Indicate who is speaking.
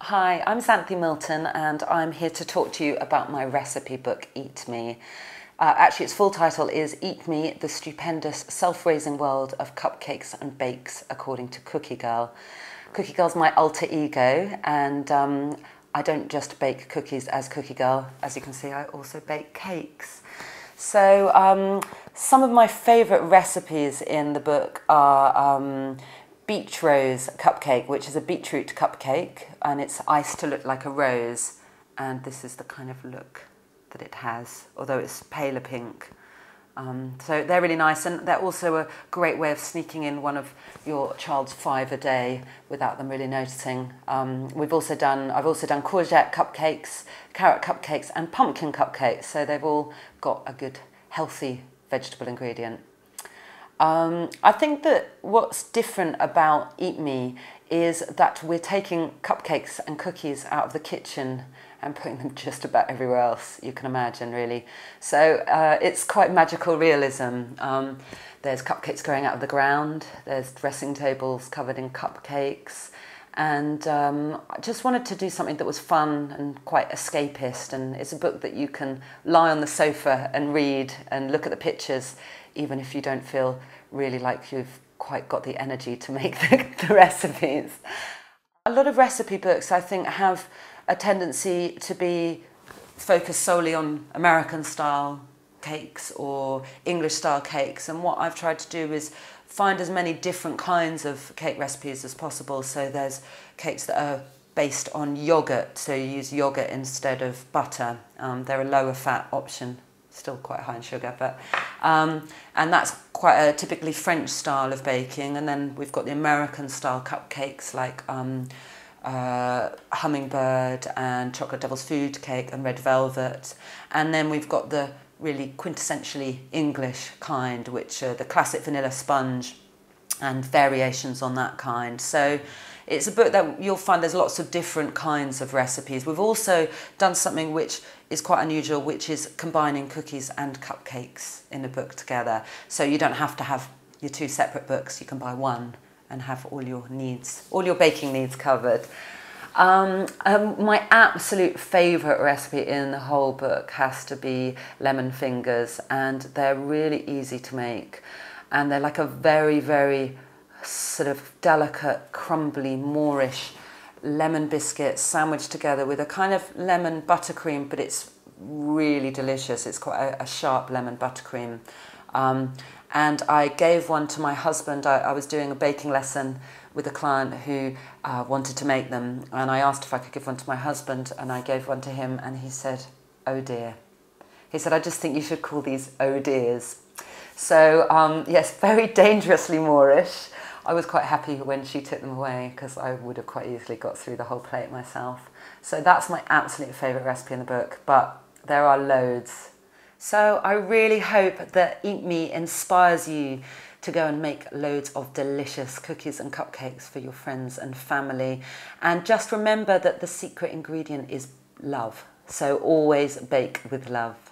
Speaker 1: Hi, I'm Xanthe Milton and I'm here to talk to you about my recipe book, Eat Me. Actually, its full title is Eat Me, the Stupendous Self-Raising World of Cupcakes and Bakes According to Cookie Girl. Cookie Girl's my alter ego, and I don't just bake cookies as Cookie Girl. As you can see, I also bake cakes. So some of my favourite recipes in the book are beet rose cupcake, which is a beetroot cupcake, and it's iced to look like a rose, and this is the kind of look that it has, although it's paler pink. So they're really nice, and they're also a great way of sneaking in one of your child's 5 a day without them really noticing. I've also done courgette cupcakes, carrot cupcakes, and pumpkin cupcakes, so they've all got a good healthy vegetable ingredient. I think that what's different about Eat Me is that we're taking cupcakes and cookies out of the kitchen and putting them just about everywhere else you can imagine, really. So it's quite magical realism. There's cupcakes growing out of the ground, there's dressing tables covered in cupcakes, and I just wanted to do something that was fun and quite escapist, and it's a book that you can lie on the sofa and read and look at the pictures, even if you don't feel really like you've quite got the energy to make the recipes. A lot of recipe books, I think, have a tendency to be focused solely on American style cakes or English style cakes, and what I've tried to do is find as many different kinds of cake recipes as possible. So there's cakes that are based on yogurt, so you use yogurt instead of butter. They're a lower fat option, still quite high in sugar, but and that's quite a typically French style of baking. And then we've got the American style cupcakes like hummingbird and chocolate devil's food cake and red velvet. And then we've got the really quintessentially English kind, which are the classic vanilla sponge and variations on that kind. So it's a book that you'll find there's lots of different kinds of recipes. We've also done something which is quite unusual, which is combining cookies and cupcakes in a book together. So you don't have to have your 2 separate books, you can buy one and have all your needs, all your baking needs covered. My absolute favourite recipe in the whole book has to be lemon fingers, and they're really easy to make, and they're like a very, very sort of delicate, crumbly, Moorish lemon biscuit sandwiched together with a kind of lemon buttercream, but it's really delicious. It's quite a sharp lemon buttercream. And I gave one to my husband. I was doing a baking lesson with a client who wanted to make them, and I asked if I could give one to my husband, and I gave one to him, and he said, "Oh dear." He said, "I just think you should call these oh dears." So yes, very dangerously Moorish. I was quite happy when she took them away, because I would have quite easily got through the whole plate myself. So that's my absolute favourite recipe in the book, but there are loads. So I really hope that Eat Me inspires you to go and make loads of delicious cookies and cupcakes for your friends and family. And just remember that the secret ingredient is love. So always bake with love.